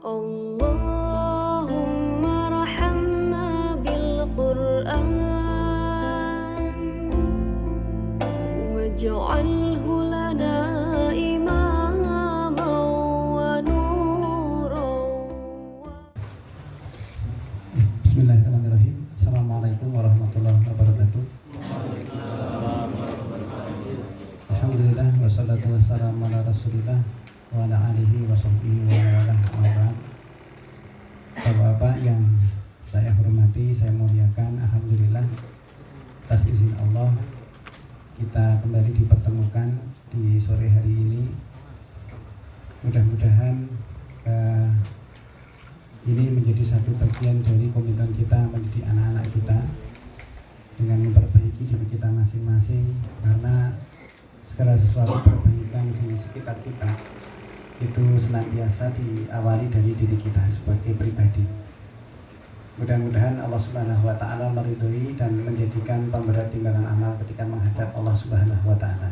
Allahumma rahamna bil Qur'an waj'alhu lana imaman wa nuran. Bismillahirrahmanirrahim. Assalamualaikum warahmatullahi wabarakatuh. Alhamdulillah wassalatu wassalamu ala rasulillah wa ala alihi wa sahbihi wa ala alihi. Bapak-bapak yang saya hormati, saya muliakan, alhamdulillah atas izin Allah kita kembali dipertemukan di sore hari ini. Mudah-mudahan ini menjadi satu bagian dari komitmen kita mendidik anak-anak kita dengan memperbaiki diri kita masing-masing, karena segala sesuatu perbaikan di sekitar kita itu senantiasa diawali dari diri kita sebagai pribadi. Mudah-mudahan Allah Subhanahu wa Ta'ala meridhoi dan menjadikan pemberat timbangan amal ketika menghadap Allah Subhanahu wa Ta'ala.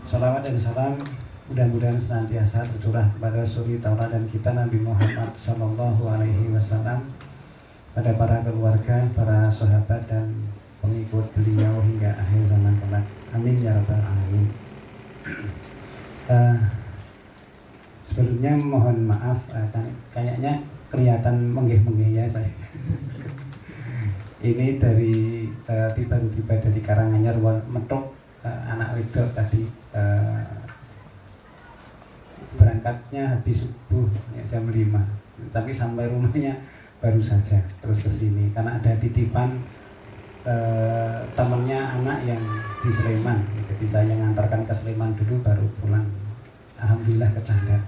Shalawat dan salam mudah-mudahan senantiasa tercurah kepada suri tauladan kita Nabi Muhammad Sallallahu Alaihi Wasallam, pada para keluarga, para sahabat dan pengikut beliau hingga akhir zaman kelak. Amin ya rabbal alamin. Sebelumnya mohon maaf, kayaknya kelihatan menggih-menggih ya saya. Ini dari tiba-tiba dari Karanganyar metok, anak wedok tadi berangkatnya habis subuh ya, jam 5, tapi sampai rumahnya baru saja terus ke sini karena ada titipan temannya anak yang di Sleman, jadi saya ngantarkan ke Sleman dulu baru pulang. Alhamdulillah kecandar.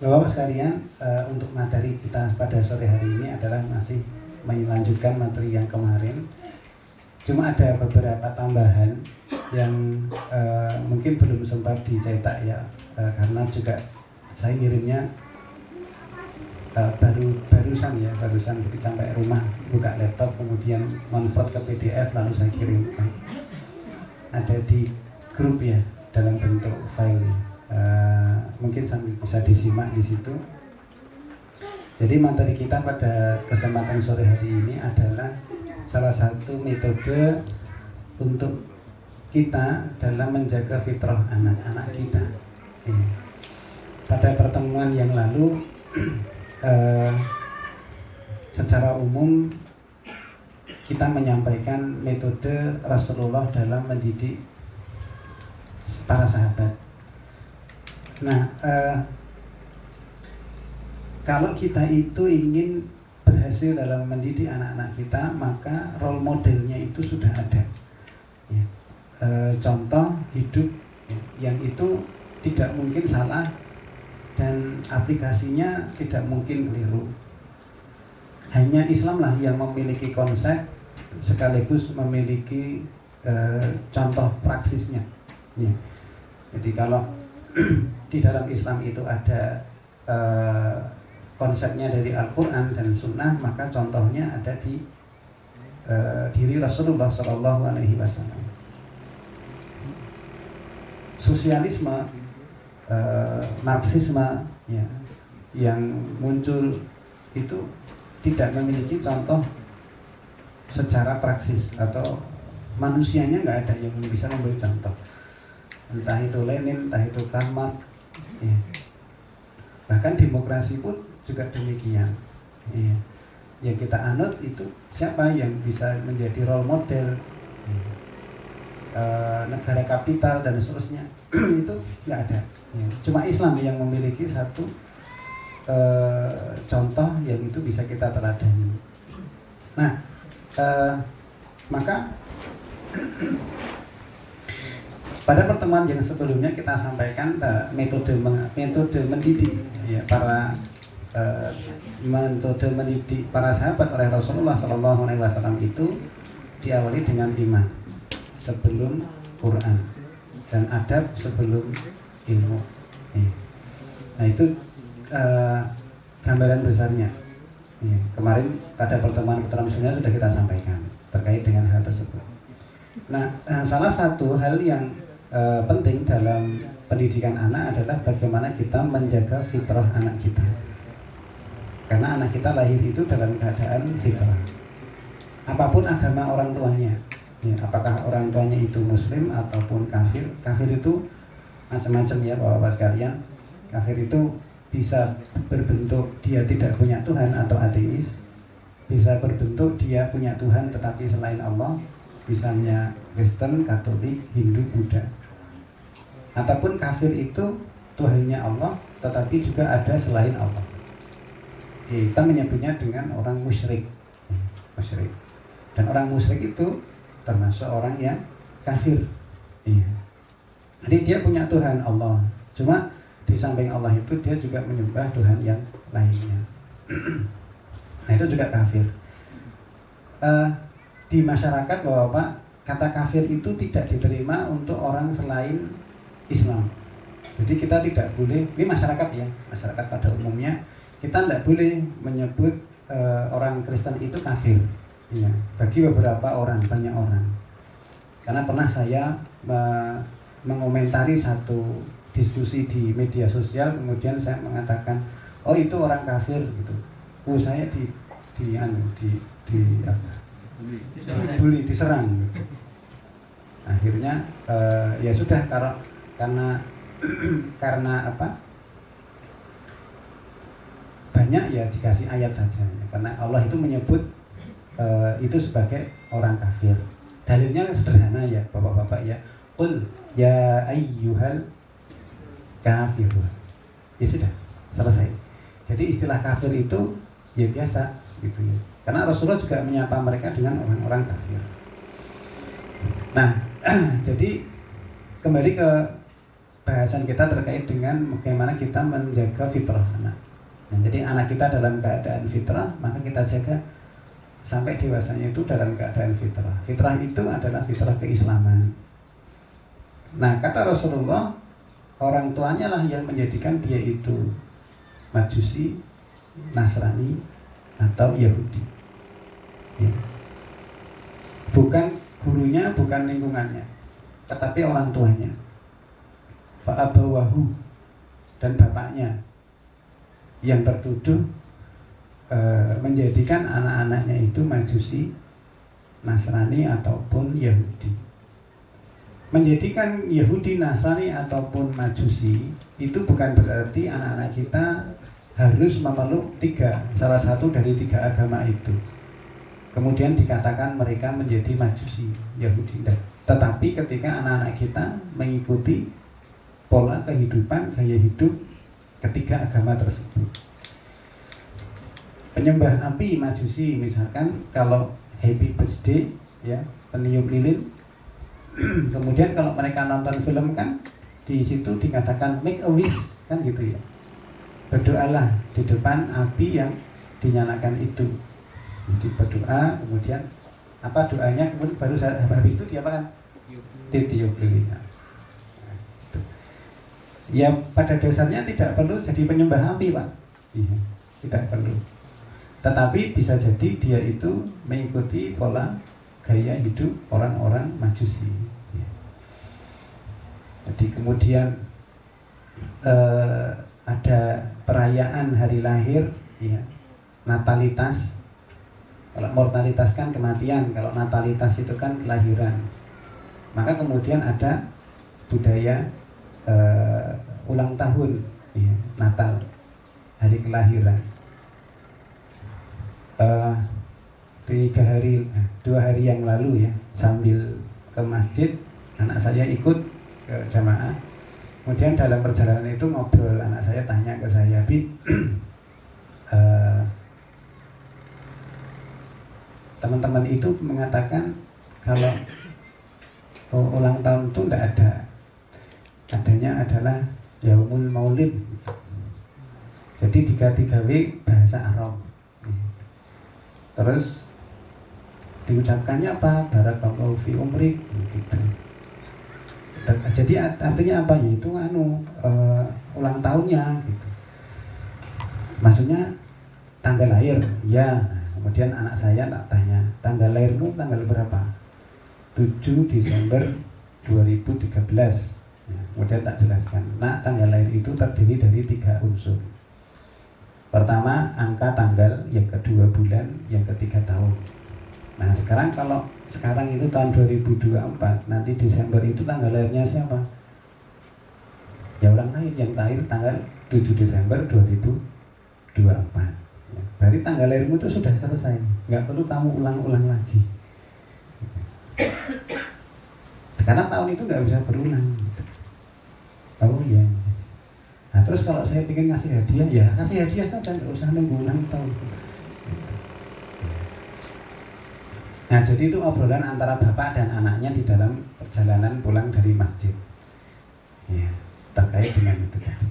Bapak sekalian, untuk materi kita pada sore hari ini adalah masih melanjutkan materi yang kemarin. Cuma ada beberapa tambahan yang mungkin belum sempat dicetak ya, karena juga saya ngirimnya barusan jadi sampai rumah buka laptop kemudian convert ke PDF lalu saya kirimkan. Ada di grup ya dalam bentuk file. Mungkin sambil bisa disimak di situ. Jadi materi kita pada kesempatan sore hari ini adalah salah satu metode untuk kita dalam menjaga fitrah anak-anak kita. Pada pertemuan yang lalu secara umum kita menyampaikan metode Rasulullah dalam mendidik para sahabat. Nah, kalau kita itu ingin berhasil dalam mendidik anak-anak kita, maka role modelnya itu sudah ada. Ya. Contoh hidup ya, yang itu tidak mungkin salah dan aplikasinya tidak mungkin keliru. Hanya Islamlah yang memiliki konsep sekaligus memiliki contoh praksisnya. Ya. Jadi kalau di dalam Islam itu ada konsepnya dari Al-Quran dan Sunnah, maka contohnya ada di diri Rasulullah Sallallahu Alaihi Wasallam. Sosialisme, Marxisme ya, yang muncul itu tidak memiliki contoh secara praksis, atau manusianya nggak ada yang bisa memberi contoh. Entah itu Lenin, entah itu Karl Marx ya. Bahkan demokrasi pun juga demikian ya. Yang kita anut itu siapa yang bisa menjadi role model ya. Negara kapital dan seterusnya itu nggak ada ya. Cuma Islam yang memiliki satu contoh yang itu bisa kita teladani. Nah, maka pada pertemuan yang sebelumnya kita sampaikan metode mendidik ya, metode mendidik para sahabat oleh Rasulullah Sallallahu Alaihi Wasallam itu diawali dengan iman sebelum Quran dan adab sebelum ilmu. Nah itu gambaran besarnya. Kemarin pada pertemuan sebelumnya sudah kita sampaikan terkait dengan hal tersebut. Nah, salah satu hal yang penting dalam pendidikan anak adalah bagaimana kita menjaga fitrah anak kita. Karena anak kita lahir itu dalam keadaan fitrah. Apapun agama orang tuanya, ya, apakah orang tuanya itu muslim ataupun kafir. Kafir itu macam-macam ya Bapak-bapak sekalian. Kafir itu bisa berbentuk dia tidak punya Tuhan atau ateis, bisa berbentuk dia punya Tuhan tetapi selain Allah, misalnya Kristen, Katolik, Hindu, Buddha. Ataupun kafir itu Tuhannya Allah tetapi juga ada selain Allah. Kita menyebutnya dengan orang musyrik. Musyrik. Dan orang musyrik itu termasuk orang yang kafir. Iya. Jadi dia punya Tuhan Allah. Cuma di samping Allah itu dia juga menyembah Tuhan yang lainnya. Nah itu juga kafir. Di masyarakat Bapak-bapak, kata kafir itu tidak diterima untuk orang selain Islam. Jadi kita tidak boleh, ini masyarakat ya, masyarakat pada umumnya, kita tidak boleh menyebut orang Kristen itu kafir. Ya, bagi beberapa orang, banyak orang. Karena pernah saya mengomentari satu diskusi di media sosial, kemudian saya mengatakan, oh itu orang kafir gitu. Oh saya dibully, diserang gitu. Akhirnya ya sudah karena apa? Banyak ya dikasih ayat saja. Karena Allah itu menyebut itu sebagai orang kafir. Dalilnya sederhana ya Bapak-bapak ya. Qul ya ayyuhal kafirun. Ya sudah, selesai. Jadi istilah kafir itu ya biasa gitu ya. Karena Rasulullah juga menyapa mereka dengan orang-orang kafir. Nah, jadi kembali ke bahasan kita terkait dengan bagaimana kita menjaga fitrah anak. Nah, jadi anak kita dalam keadaan fitrah, maka kita jaga sampai dewasanya itu dalam keadaan fitrah. Fitrah itu adalah fitrah keislaman. Nah, kata Rasulullah, orang tuanya lah yang menjadikan dia itu Majusi, Nasrani, atau Yahudi. Ya. Bukan gurunya, bukan lingkungannya, tetapi orang tuanya. Fa'abawahu, dan bapaknya yang tertuduh menjadikan anak-anaknya itu Majusi, Nasrani, ataupun Yahudi. Menjadikan Yahudi, Nasrani, ataupun Majusi itu bukan berarti anak-anak kita harus memeluk salah satu dari 3 agama itu. Kemudian dikatakan mereka menjadi Majusi, Yahudi. Tetapi ketika anak-anak kita mengikuti pola kehidupan, gaya hidup ketiga agama tersebut. Penyembah api Majusi misalkan, kalau happy birthday ya, peniup lilin. Kemudian kalau mereka nonton film kan di situ dikatakan make a wish kan gitu ya. Berdoalah di depan api yang dinyalakan itu. Jadi berdoa, kemudian apa doanya, kemudian baru habis itu diapakan? Ditiup lilin. Ya pada dasarnya tidak perlu jadi penyembah api Pak. Iya, tidak perlu. Tetapi bisa jadi dia itu mengikuti pola gaya hidup orang-orang Majusi. Ya. Jadi kemudian ada perayaan hari lahir, ya, natalitas. Kalau mortalitas kan kematian, kalau natalitas itu kan kelahiran. Maka kemudian ada budaya ulang tahun, ya, Natal, hari kelahiran. 2 hari yang lalu ya, sambil ke masjid, anak saya ikut ke jamaah. Kemudian dalam perjalanan itu ngobrol, anak saya tanya ke saya, Bi, teman-teman itu mengatakan kalau ulang tahun itu tidak ada, adanya adalah Yaumul Maulid. Jadi 3W bahasa Arab. Terus diucapkannya apa? Barakallahu fi umrik gitu. Jadi artinya apa? Yaitu ulang tahunnya gitu. Maksudnya tanggal lahir, ya. Kemudian anak saya tak tanya, tanggal lahirmu tanggal berapa? 7 Desember 2013. Ya. Kemudian tak jelaskan. Nah, tanggal lahir itu terdiri dari 3 unsur. Pertama, angka tanggal, yang kedua bulan, yang ketiga tahun. Nah, sekarang kalau sekarang itu tahun 2024, nanti Desember itu tanggal lahirnya siapa? Ya orang lain yang lahir tanggal 7 Desember 2024. Ya, berarti tanggal lahirmu itu sudah selesai, nggak perlu kamu ulang-ulang lagi. Karena tahun itu nggak bisa berulang. Oh iya. Nah terus kalau saya ingin ngasih hadiah, ya kasih hadiah saja, nggak usah nunggu ulang tahun. Nah jadi itu obrolan antara bapak dan anaknya di dalam perjalanan pulang dari masjid. Ya, terkait dengan itu tadi.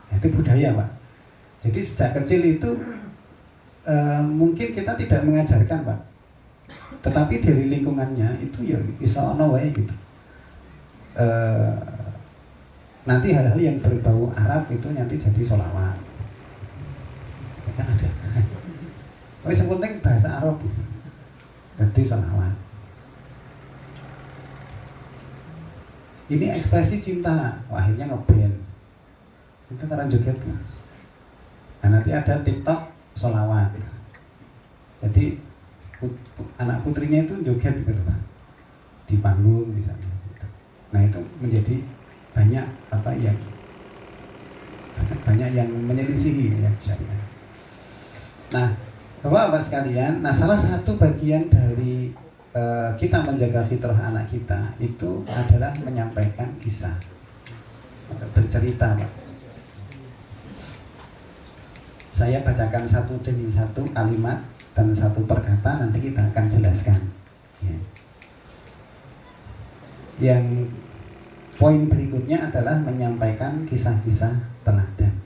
Nah, itu budaya Pak. Jadi sejak kecil itu mungkin kita tidak mengajarkan Pak. Tetapi dari lingkungannya itu ya isa ono wae gitu. Nanti hal-hal yang berbau Arab itu nanti jadi sholawat. Kan ada. Oh, yang penting bahasa Arab. Jadi sholawat. Ini ekspresi cinta. Wah, akhirnya ngeband. Itu karena joget. Nah, nanti ada TikTok sholawat. Jadi anak putrinya itu joget gitu Pak, di panggung misalnya gitu. Nah itu menjadi banyak yang menyelisihi ya syariat. Nah Bapak-bapak sekalian, nah salah satu bagian dari kita menjaga fitrah anak kita itu adalah menyampaikan kisah, bercerita Pak. Saya bacakan satu demi satu kalimat dan satu perkata, nanti kita akan jelaskan ya. Yang poin berikutnya adalah menyampaikan kisah-kisah teladan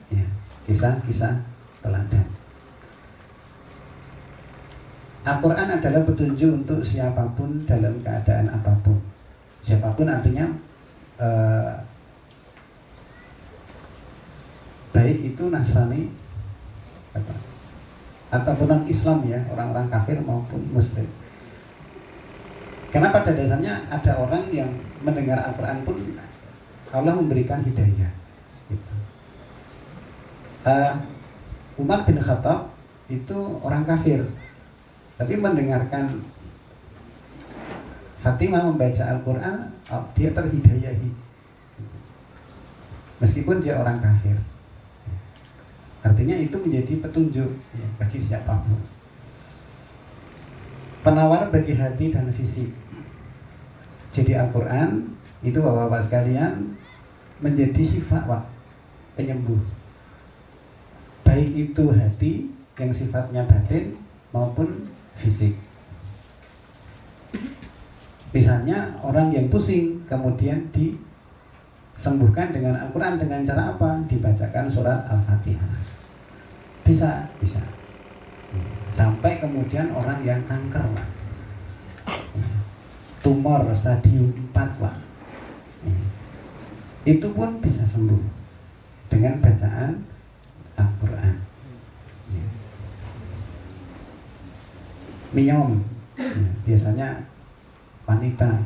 ya, kisah-kisah teladan. Al-Quran adalah petunjuk untuk siapapun dalam keadaan apapun. Siapapun artinya baik itu Nasrani ataupun non-Islam ya, orang-orang kafir maupun Muslim. Karena pada dasarnya ada orang yang mendengar Al-Quran pun Allah memberikan hidayah. Gitu. Umar bin Khattab itu orang kafir, tapi mendengarkan Fatimah membaca Al-Quran, dia terhidayahi, meskipun dia orang kafir. Artinya itu menjadi petunjuk ya, bagi siapapun. Penawar bagi hati dan fisik. Jadi Al-Quran itu bapak-bapak sekalian menjadi sifat penyembuh. Baik itu hati yang sifatnya batin maupun fisik. Misalnya orang yang pusing kemudian disembuhkan dengan Al-Quran dengan cara apa? Dibacakan surat Al-Fatihah. Bisa. Sampai kemudian orang yang kanker Pak, tumor stadium 4 Pak, itu pun bisa sembuh dengan bacaan Al-Quran. Miom biasanya wanita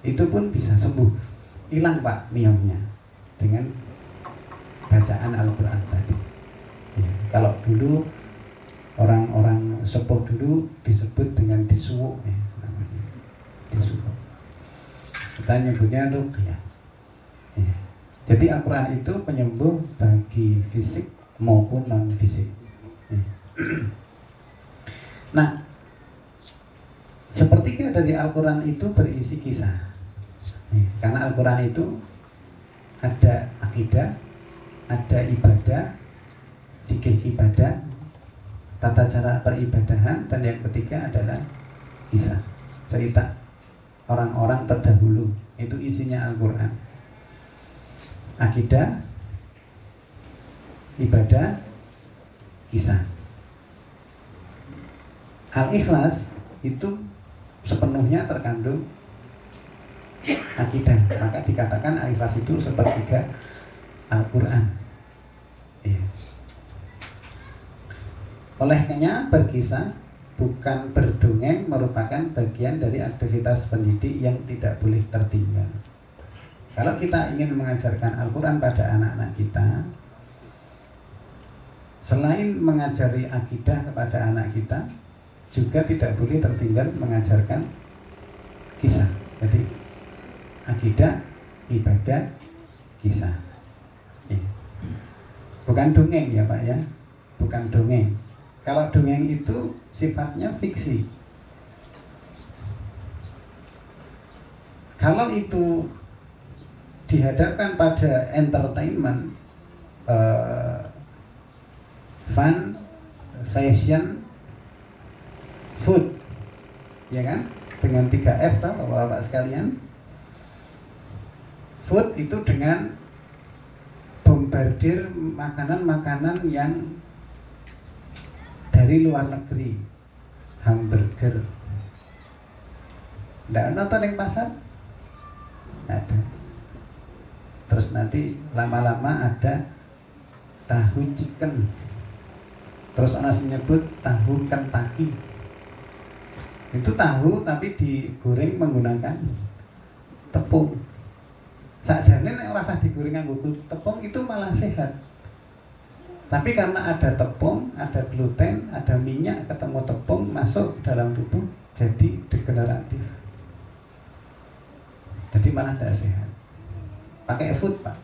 itu pun bisa sembuh, hilang Pak miomnya dengan bacaan Al-Quran tadi. Ya, kalau dulu orang-orang sepuh dulu disebut dengan disuwuk ya, namanya disuwuk. Kita nyebutnya ruqyah. Ya. Jadi Al-Quran itu penyembuh bagi fisik maupun non fisik. Ya. Nah, sepertiga dari Al-Quran itu berisi kisah. Ya, karena Al-Quran itu ada akidah, ada ibadah, fikih ibadah, tata cara peribadahan, dan yang ketiga adalah kisah, cerita orang-orang terdahulu. Itu isinya Al-Quran. Akidah, ibadah, kisah. Al-Ikhlas itu sepenuhnya terkandung akidah, maka dikatakan Al-Ikhlas itu sepertiga Al-Quran. Iya. Olehnya berkisah bukan berdongeng merupakan bagian dari aktivitas pendidik yang tidak boleh tertinggal. Kalau kita ingin mengajarkan Al-Quran pada anak-anak kita, selain mengajari akidah kepada anak kita, juga tidak boleh tertinggal mengajarkan kisah. Jadi akidah, ibadah, kisah. Bukan dongeng ya Pak ya, bukan dongeng. Kalau dongeng itu sifatnya fiksi. Kalau itu dihadapkan pada entertainment, fun, fashion, food, ya kan? Dengan 3F tahu Bapak-bapak sekalian. Food itu dengan bombardir makanan-makanan yang dari luar negeri, hamburger. Nggak nonton yang pasar? Ada. Terus nanti lama-lama ada tahu chicken. Terus orang menyebut tahu Kentucky. Itu tahu tapi digoreng menggunakan tepung. Sakjane nek ora usah digoreng nganggo tepung itu malah sehat. Tapi karena ada tepung, ada gluten, ada minyak ketemu tepung masuk dalam tubuh jadi degeneratif. Jadi malah tidak sehat. Pakai food Pak.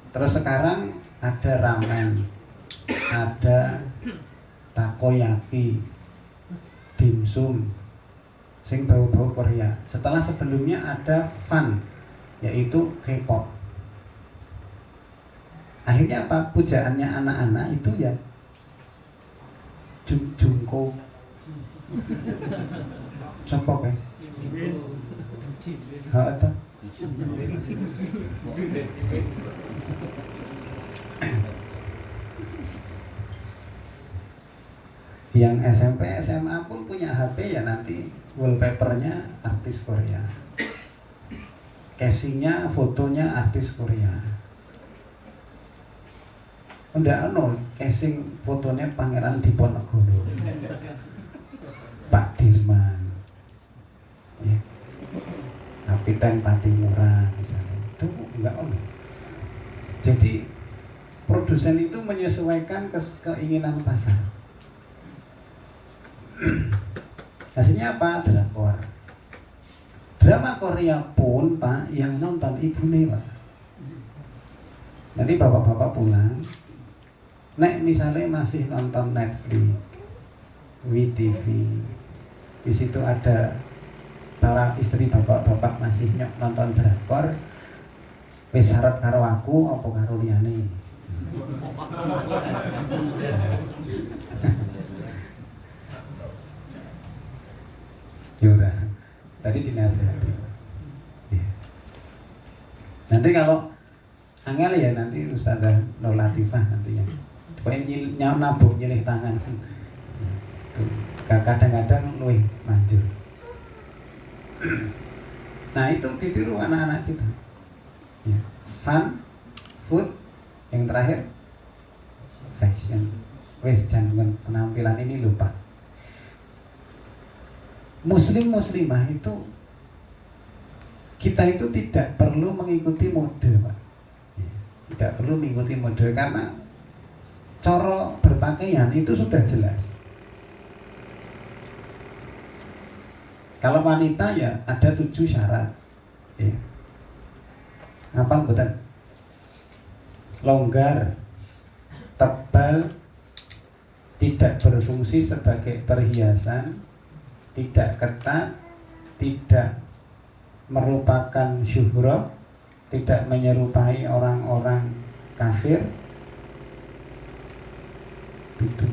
Terus sekarang ada ramen, ada takoyaki, dimsum, sing bau-bau Korea. Setelah sebelumnya ada fun, yaitu K-pop. Akhirnya apa? Pujaannya anak-anak itu ya Jungkook, Cepok ya. Ada. Yang SMP, SMA pun punya HP ya nanti wallpapernya artis Korea, casingnya fotonya artis Korea. Ndak ono casing fotonya Pangeran Diponegoro, Pak Dirman, ya. Kapiten Patimura misalnya, itu enggak ono. Jadi produsen itu menyesuaikan keinginan pasar. Hasilnya apa? Drakor. Drama Korea pun Pak yang nonton ibune Pak. Nanti bapak-bapak pulang, nek misalnya masih nonton Netflix, WeTV, di situ ada para istri bapak-bapak masih nonton drakor, wis harap karo aku apa karo liyane. Yaudah, tadi dinasihati. Ya. Nanti kalau angel ya nanti Ustazah Nur Latifah nantinya. Pokoknya nabung nyilih tangan. Kadang-kadang luwih manjur. Nah itu ditiru anak-anak kita. Ya. Fun, food, yang terakhir fashion. Wes jangan penampilan ini lupa. Muslim-muslimah itu kita itu tidak perlu mengikuti mode Pak. Ya. Tidak perlu mengikuti mode karena cara berpakaian itu sudah jelas. Kalau wanita ya ada 7 syarat. Ya. Apa betul? Longgar, tebal, tidak berfungsi sebagai perhiasan, tidak ketat, tidak merupakan syuhroh, tidak menyerupai orang-orang kafir. Itu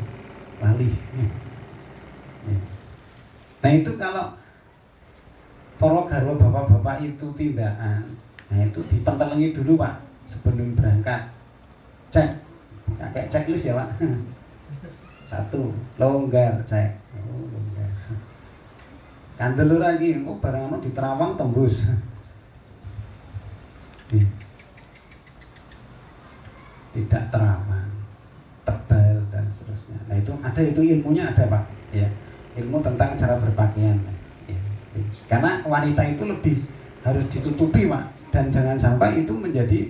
lali. Ya. Nah itu kalau para garwa bapak-bapak itu tindakan, nah itu dipentelengi dulu Pak sebelum berangkat. Cek, kayak checklist ya Pak. 1, longgar, cek. Oh, longgar. Kandel lagi, oh barang di Terawang tembus. Tidak terawang, tebal dan seterusnya. Nah itu ada, itu ilmunya ada Pak. Ya, ilmu tentang cara berpakaian. Ya. Karena wanita itu lebih harus ditutupi Pak Dan jangan sampai itu menjadi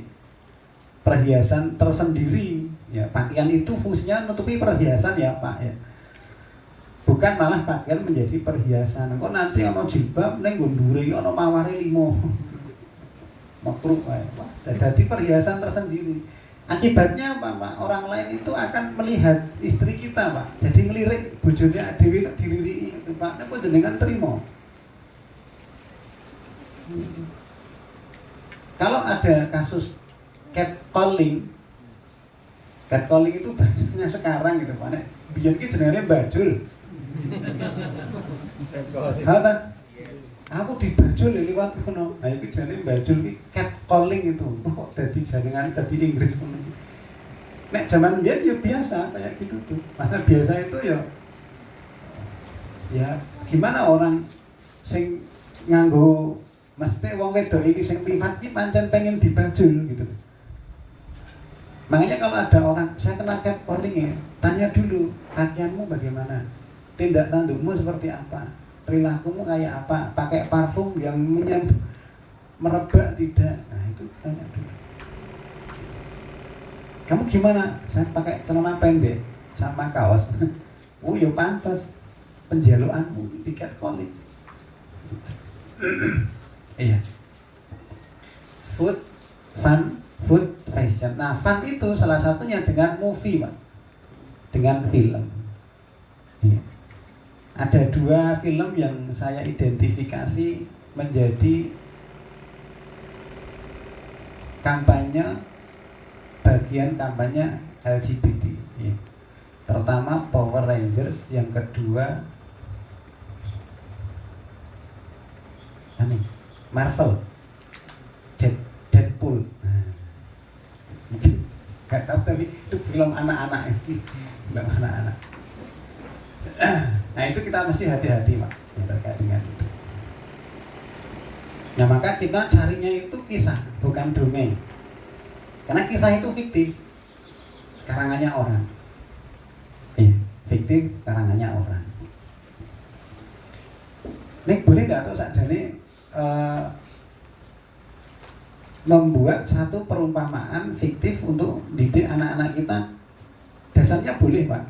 perhiasan tersendiri. Ya, pakaian itu fungsinya menutupi perhiasan ya Pak ya. Bukan malah pakaian menjadi perhiasan. Kok nanti ono jilbab ning gondure ono maware 5. Makruh wae. Jadi perhiasan tersendiri. Akibatnya apa Pak? Orang lain itu akan melihat istri kita Pak. Jadi ngelirik bojone dhewe tak diliriki Pak. Napa jenengan terima? Kalau ada kasus catcalling itu bahasanya sekarang gitu Pak. Nek biyen ki jenenge bajul. Hata aku dibajul liwat kono. Nah iki jenenge bajul ki catcalling itu. Kok dadi jenengan dadi Inggris ngono. Nek zaman biyen ya biasa kayak gitu tuh. Masa biasa itu ya gimana orang sing nganggo mesti wong wedok iki sing liwat ki pancen pengen dibajul gitu. Makanya kalau ada orang, saya kena catcalling ya, tanya dulu, pakaianmu bagaimana? Tindak tandukmu seperti apa? Perilakumu kayak apa? Pakai parfum yang merebak tidak? Nah itu tanya dulu. Kamu gimana? Saya pakai celana pendek sama kaos. Oh ya pantas, penjaluanmu di catcalling. Iya. Food, fun, food, fashion. Nah, fun itu salah satunya dengan movie, Pak. Dengan film. Iya. Ada 2 film yang saya identifikasi menjadi bagian kampanye LGBT. Iya. Pertama Power Rangers, yang kedua Marvel, Deadpool. Mungkin nggak tahu tapi itu film anak-anak ini, film anak-anak. Nah itu kita mesti hati-hati Pak ya, terkait dengan itu. Nah maka kita carinya itu kisah, bukan dongeng. Karena kisah itu fiktif, karangannya orang. Fiktif, karangannya orang. Nek boleh nggak tuh sakjane membuat satu perumpamaan fiktif untuk didik anak-anak kita. Dasarnya boleh Pak.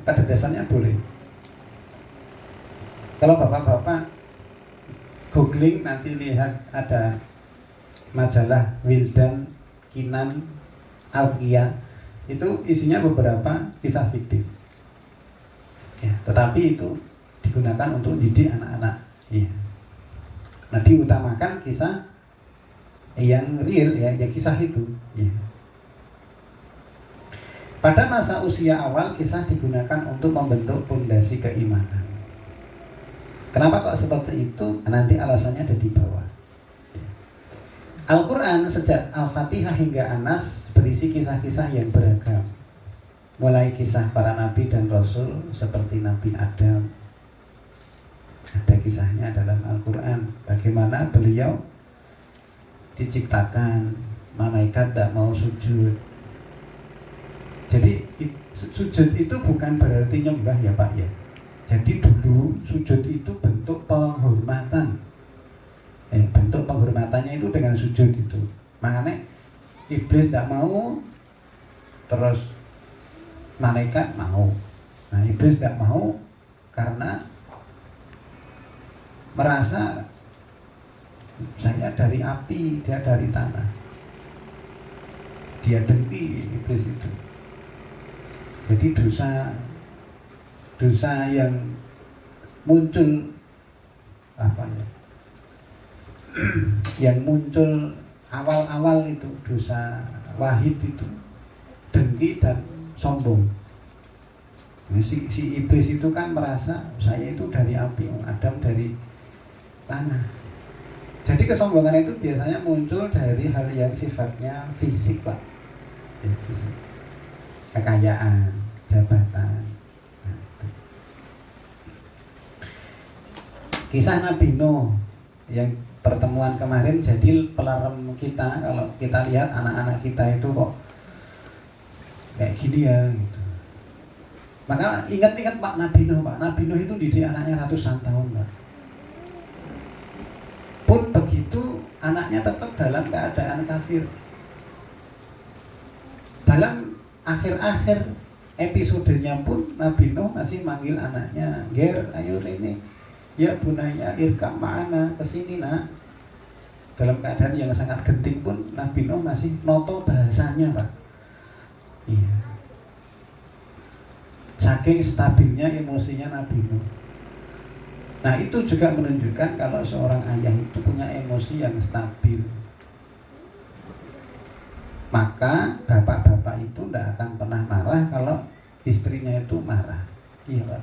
Pada dasarnya boleh. Kalau bapak-bapak googling nanti lihat ada majalah Wildan Kinan Alkia, itu isinya beberapa kisah fiktif. Ya, tetapi itu digunakan untuk didik anak-anak. Ya. Nah, diutamakan kisah yang real ya, yang kisah itu. Ya. Pada masa usia awal kisah digunakan untuk membentuk pondasi keimanan. Kenapa kok seperti itu? Nanti alasannya ada di bawah. Al-Quran sejak Al-Fatihah hingga An-Nas berisi kisah-kisah yang beragam. Mulai kisah para nabi dan rasul seperti Nabi Adam. Ada kisahnya dalam Al-Quran. Bagaimana beliau diciptakan, malaikat tidak mau sujud. Jadi sujud itu bukan berarti nyembah ya Pak ya. Jadi dulu sujud itu bentuk penghormatan. Bentuk penghormatannya itu dengan sujud itu. Makanya iblis tidak mau, terus malaikat mau. Nah iblis tidak mau karena merasa saya dari api, dia dari tanah. Dia dengki iblis itu. Jadi dosa yang muncul yang muncul awal-awal itu dosa wahid itu dengki dan sombong. Si iblis itu kan merasa saya itu dari api, Adam dari tanah. Jadi kesombongan itu biasanya muncul dari hal yang sifatnya fisik Pak. Ya, fisik. Kekayaan, jabatan. Nah, itu. Kisah Nabi Nuh yang pertemuan kemarin jadi pelarem kita. Kalau kita lihat anak-anak kita itu kok kayak gini ya gitu. Maka ingat-ingat Pak Nabi Nuh. Pak Nabi Nuh itu didik anaknya ratusan tahun Pak. Pun begitu anak anaknya tetap dalam keadaan kafir. Dalam akhir-akhir episodenya pun Nabi Nuh masih manggil anaknya, "Ger, ayo ini, ya bunaya irkam ma'ana, kesini nak." Dalam keadaan yang sangat genting pun Nabi Nuh masih noto bahasanya, Pak. Iya. Saking stabilnya emosinya Nabi Nuh. Nah, itu juga menunjukkan kalau seorang ayah itu punya emosi yang stabil. Maka bapak-bapak itu tidak akan pernah marah kalau istrinya itu marah. Iya, Pak.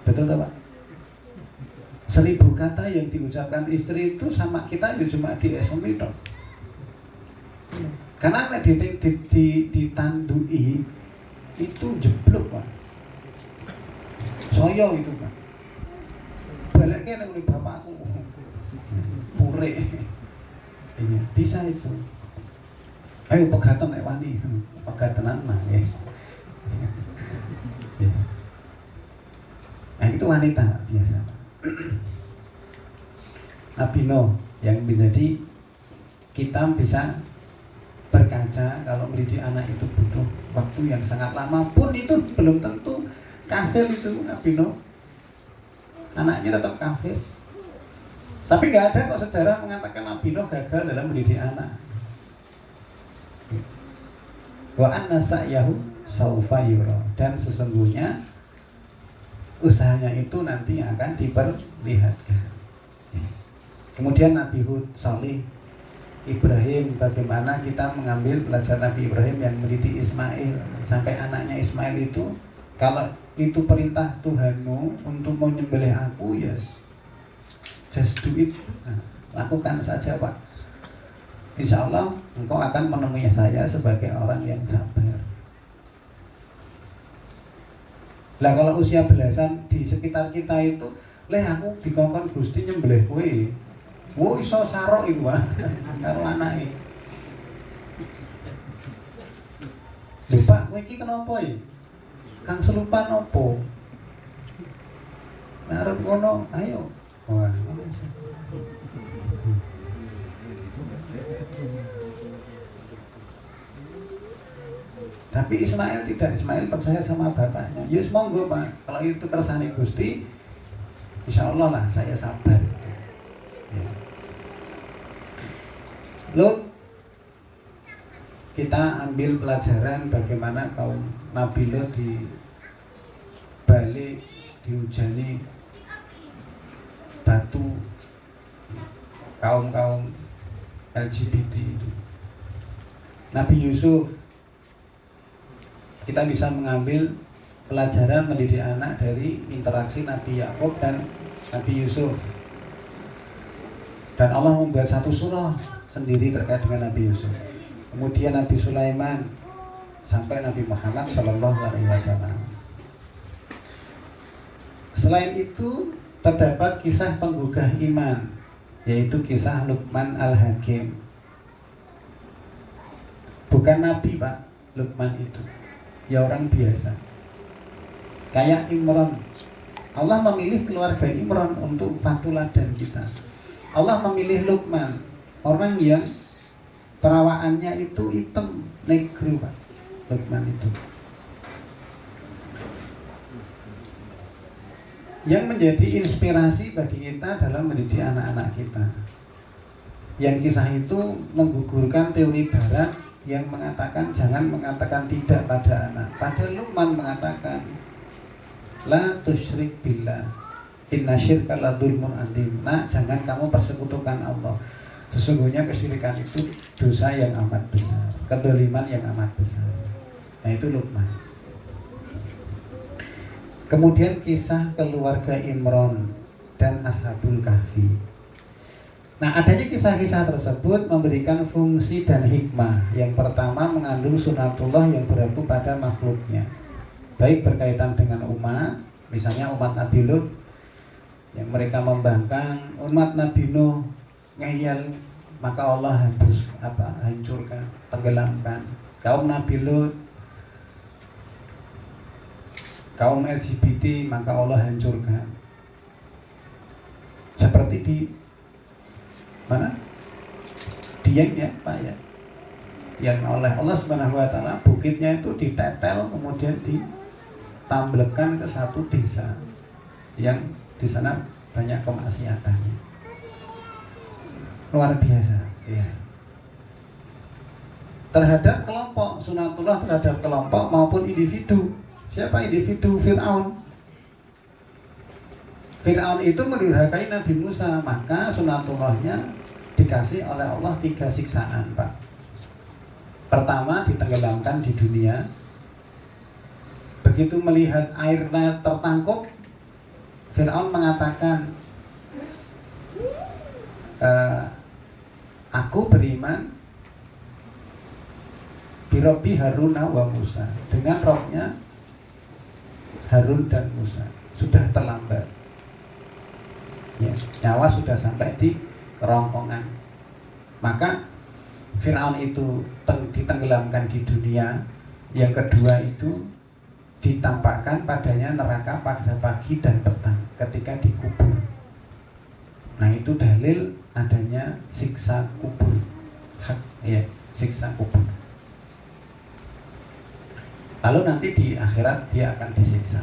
Betul tak, Pak? 1000 kata yang diucapkan istri itu sama kita ya cuma di SMI dong. Karena ditandui itu jeblok, Pak. Soyo itu, Pak. Baliknya nih bapakku pure. Iya, bisa itu. Ayo pegatan nek wani, pegatanan nangis. Ya. Nah, itu wanita biasa. Nabi Nuh yang menjadi kita bisa berkaca kalau mendidik anak itu butuh waktu yang sangat lama pun itu belum tentu kasil itu Nabi Nuh. Anaknya tetap kafir. Tapi nggak ada kok sejarah mengatakan Nabi Nuh gagal dalam mendidik anak. Wa anna sa'yahu saufa yura, dan sesungguhnya usahanya itu nanti akan diperlihatkan. Kemudian Nabi Hud, Salih, Ibrahim, bagaimana kita mengambil pelajaran Nabi Ibrahim yang mendidik Ismail sampai anaknya Ismail itu, kalau itu perintah Tuhanmu untuk menyembelih aku, yes, just do it. Nah, lakukan saja, Pak. Insya Allah engkau akan menemui saya sebagai orang yang sabar. Lah kalau usia belasan di sekitar kita itu, leh aku dikongkon Gusti nyembelih kowe. Wo iso sarok iku, Pak. Karo anake. Lho Pak, kowe iki kenapa iki? Kang selupan opo? Nah, arep ngono, ayo. Wah. Tapi Ismail tidak, Ismail percaya sama bapaknya. Yes, monggo Pak, kalau itu kersane Gusti, insya Allah lah saya sabar. Ya. Lalu kita ambil pelajaran bagaimana kaum Nabi Lot di Bali dihujani batu, kaum-kaum LGBT itu. Nabi Yusuf, kita bisa mengambil pelajaran mendidik anak dari interaksi Nabi Yakub dan Nabi Yusuf. Dan Allah membuat satu surah sendiri terkait dengan Nabi Yusuf. Kemudian Nabi Sulaiman sampai Nabi Muhammad SAW. Selain itu terdapat kisah penggugah iman, yaitu kisah Luqman Al-Hakim. Bukan Nabi, Pak, Luqman itu. Ya orang biasa. Kayak Imran. Allah memilih keluarga Imran untuk patuladan kita. Allah memilih Luqman, orang yang perawaannya itu hitam, negro, Pak. Luqman itu. Yang menjadi inspirasi bagi kita dalam mendidik anak-anak kita. Yang kisah itu menggugurkan teori barat yang mengatakan jangan mengatakan tidak pada anak. Padahal Luqman mengatakan la tusyrik billah inna syirka la dzulmun adzim. Nah, jangan kamu persekutukan Allah. Sesungguhnya kesyirikan itu dosa yang amat besar, kedzaliman yang amat besar. Nah, itu Luqman. Kemudian kisah keluarga Imran dan Ashabul Kahfi. Nah, adanya kisah-kisah tersebut memberikan fungsi dan hikmah. Yang pertama, mengandung sunatullah yang berlaku pada makhluknya, baik berkaitan dengan umat, misalnya umat Nabi Lut yang mereka membangkang, umat Nabi Nuh ngeyel, maka Allah hancurkan, tenggelamkan. Kaum Nabi Lut, kaum LGBT, maka Allah hancurkan. Seperti di Mana? Dieng ya Pak ya. Yang oleh Allah Subhanahu wa taala bukitnya itu ditetel kemudian ditambelkan ke satu desa yang di sana banyak kemaksiatannya. Luar biasa ya. Terhadap kelompok, sunatullah terhadap kelompok maupun individu. Siapa individu? Fir'aun. Fir'aun itu mendurhakai Nabi Musa, maka sunatullahnya dikasih oleh Allah 3 siksaan, Pak. Pertama, ditenggelamkan di dunia. Begitu melihat airnya tertangkup, Fir'aun mengatakan, aku beriman Birobbi Haruna wa Musa, dengan rohnya Harun dan Musa. Sudah terlambat ya, nyawa sudah sampai di kerongkongan. Maka Fir'aun itu ditenggelamkan di dunia. Yang kedua itu ditampakkan padanya neraka pada pagi dan petang ketika dikubur. Nah itu dalil adanya siksa kubur. Hak ya, siksa kubur. Lalu nanti di akhirat dia akan disiksa.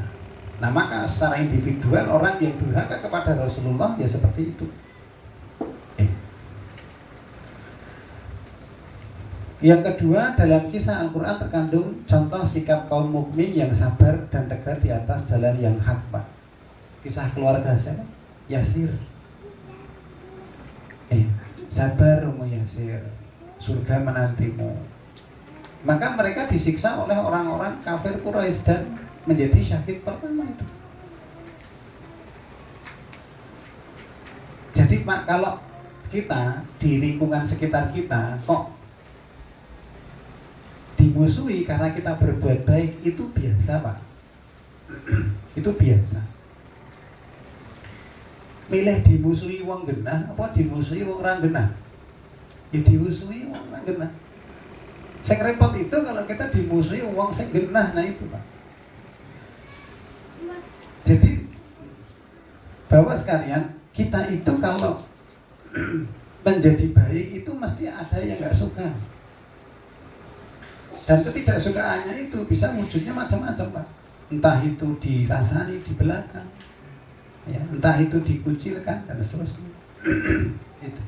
Nah maka secara individual orang yang durhaka kepada Rasulullah ya seperti itu. Yang kedua, dalam kisah Al-Quran terkandung contoh sikap kaum mukmin yang sabar dan tegar di atas jalan yang hak, Pak. Kisah keluarga siapa? Yasir. Sabar Ummu Yasir, surga menantimu. Maka mereka disiksa oleh orang-orang kafir Quraisy dan menjadi syahid pertama itu. Jadi Pak, kalau kita di lingkungan sekitar kita kok dimusuhi karena kita berbuat baik, itu biasa Pak. Itu biasa. Milih dimusuhi wong genah apa dimusuhi wong ora genah? Ya dimusuhi wong ora genah. Sing repot itu kalau kita dimusuhi wong sing genah, nah itu Pak. Jadi Bapak sekalian, kita itu kalau menjadi baik itu mesti ada yang nggak suka. Dan ketidaksukaannya itu bisa wujudnya macam-macam Pak. Entah itu dirasani di belakang, ya, entah itu dikucilkan dan seterusnya. Itu.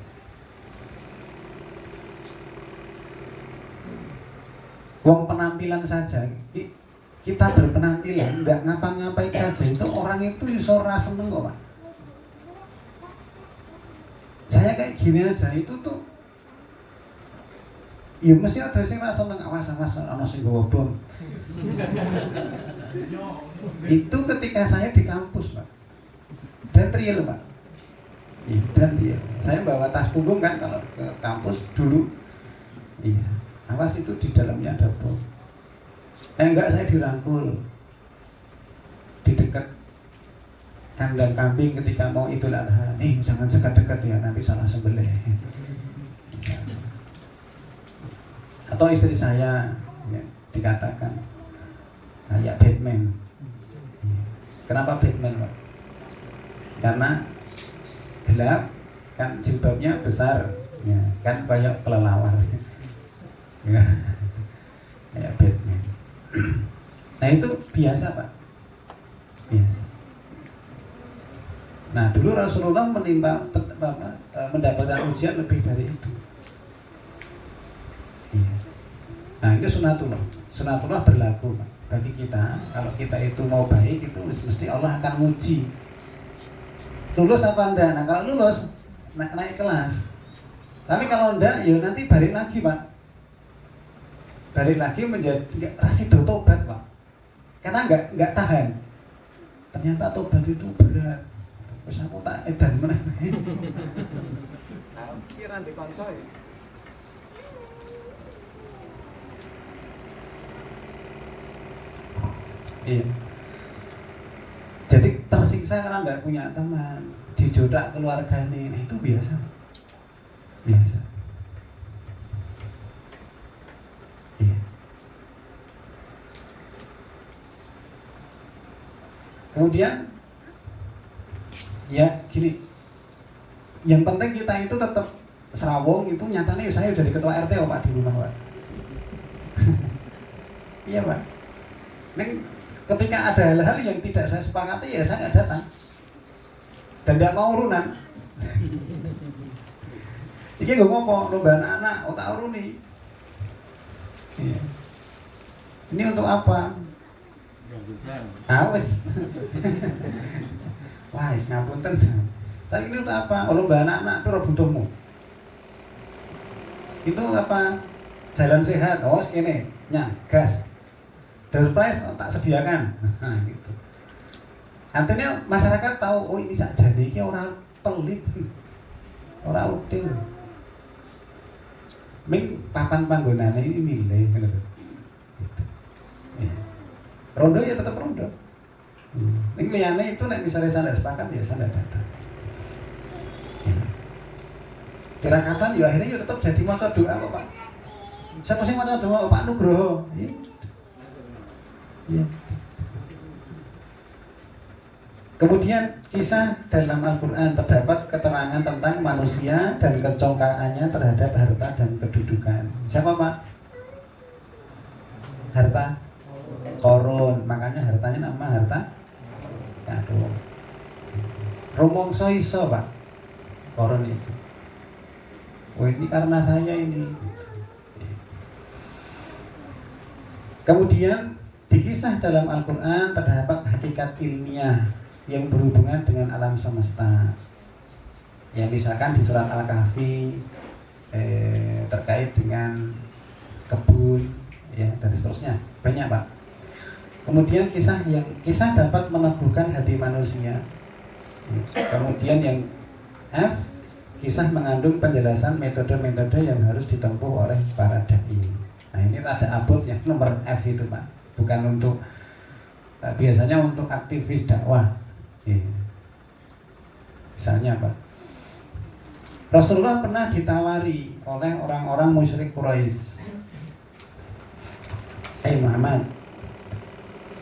Wong penampilan saja, kita berpenampilan nggak ngapa-ngapain saja itu orang itu ora seneng kok Pak. Saya kayak gini aja itu tuh, ya mesti ada sing rasa seneng, awas ana sing nggawa bom. Itu ketika saya di kampus Pak, dan real Pak. Iya, dan real. Saya bawa tas punggung kan kalau ke kampus dulu. Iya. Awas itu di dalamnya ada bom. Enggak, saya dirangkul di dekat kandang kambing ketika mau Idul Adha. Jangan dekat-dekat ya, nanti salah sembelih. Atau istri saya ya, dikatakan kayak Batman. Kenapa Batman Pak? Karena gelap kan, jilbabnya besar ya, kan kayak kelelawar ya, kayak Batman. Nah itu biasa Pak, biasa. Nah dulu Rasulullah mendapatkan ujian lebih dari itu. Iya. Nah itu sunatullah. Sunatullah berlaku Pak, bagi kita. Kalau kita itu mau baik itu mesti Allah akan uji. Lulus apa enggak? Nah kalau lulus naik kelas. Tapi kalau enggak ya nanti balik lagi Pak. Balik lagi menjadi rasido tobat Pak. Karena enggak tahan. Ternyata tobat itu berat. Terus aku tak edan meneh. Kira ndek kanca ya. Iya. Jadi tersiksa karena enggak punya teman, dijodak keluarganya, nah itu biasa. Biasa. Iya. Kemudian ya gini, yang penting kita itu tetap Serawung itu nyatanya saya jadi ketua RT Pak di rumah Pak. Iya Pak. Neng, ketika ada hal-hal yang tidak saya sepakati ya saya nggak datang dan tidak mau urunan. Iki gue ngomong lomba anak-anak otak uruni. Iya. Ini untuk apa? Wes. Wah, ngapunten. Tapi ini untuk apa? Lomba anak-anak itu butuhmu. Itu apa? Jalan sehat. Oh, segini, gas. Surprise tak sediakan. Nah, gitu. Artinya masyarakat tahu, oh ini sakjane iki ora pelit. Ora udil. Ming papan panggonane ini milih gitu. Ya. Rondo ya tetap rondo. Ning liyane itu nek misalnya saya sepakat ya saya datang. Ya. Kerakatan ya akhirnya ya tetap jadi maca doa kok Pak. Siapa sing maca doa Pak Nugroho? Ya. Kemudian kisah dalam Al-Quran terdapat keterangan tentang manusia dan kecongkaannya terhadap harta dan kedudukan. Siapa Pak? Harta Korun, makanya hartanya nama harta karun. Rumongso iso Pak Korun itu. Oh ini karena saya ini. Kemudian di kisah dalam Al-Quran terdapat hakikat ilmiah yang berhubungan dengan alam semesta. Ya misalkan di surat Al-Kahfi terkait dengan kebun, ya dan seterusnya banyak Pak. Kemudian kisah dapat meneguhkan hati manusia. Kemudian yang F, kisah mengandung penjelasan metode-metode yang harus ditempuh oleh para dai. Nah ini ada abot yang nomor F itu Pak, bukan untuk biasanya untuk aktivis dakwah. Misalnya Pak, Rasulullah pernah ditawari oleh orang-orang musyrik Quraisy, Muhammad,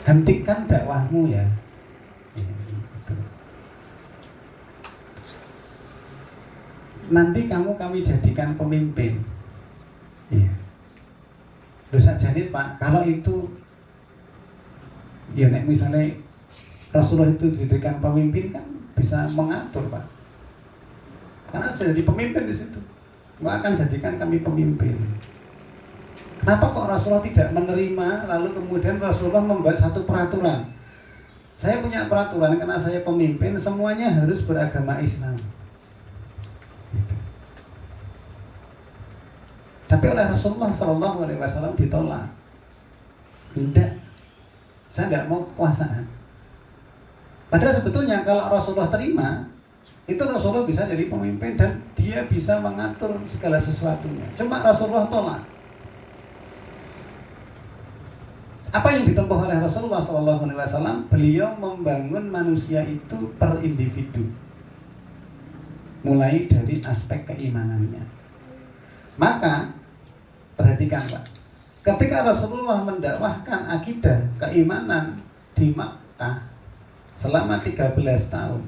hentikan dakwahmu ya. Nanti kami jadikan pemimpin. Dosa janit Pak, kalau itu ya nek misalnya Rasulullah itu dijadikan pemimpin kan bisa mengatur Pak. Karena jadi pemimpin di situ. Nggak akan jadikan kami pemimpin. Kenapa kok Rasulullah tidak menerima lalu kemudian Rasulullah membuat satu peraturan? Saya punya peraturan karena saya pemimpin semuanya harus beragama Islam. Gitu. Tapi oleh Rasulullah SAW ditolak. Tidak, saya tidak mau kekuasaan. Padahal sebetulnya kalau Rasulullah terima, itu Rasulullah bisa jadi pemimpin dan dia bisa mengatur segala sesuatunya. Cuma Rasulullah tolak. Apa yang ditempuh oleh Rasulullah SAW? Beliau membangun manusia itu per individu, mulai dari aspek keimanannya. Maka perhatikan Pak, ketika Rasulullah mendakwahkan akidah keimanan di Makkah selama 13 tahun,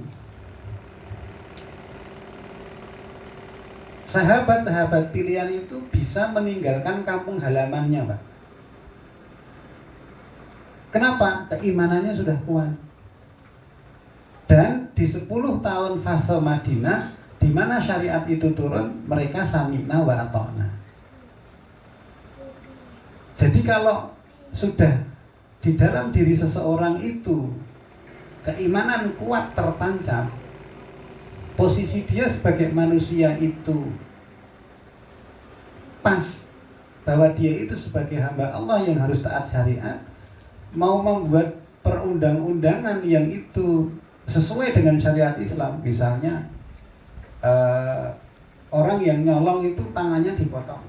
sahabat-sahabat pilihan itu bisa meninggalkan kampung halamannya Pak. Kenapa? Keimanannya sudah kuat. Dan di 10 tahun fase Madinah, di mana syariat itu turun, mereka sami'na wa ata'na. Jadi kalau sudah di dalam diri seseorang itu keimanan kuat tertancap, posisi dia sebagai manusia itu pas, bahwa dia itu sebagai hamba Allah yang harus taat syariat, mau membuat perundang-undangan yang itu sesuai dengan syariat Islam. Misalnya orang yang nyolong itu tangannya dipotong,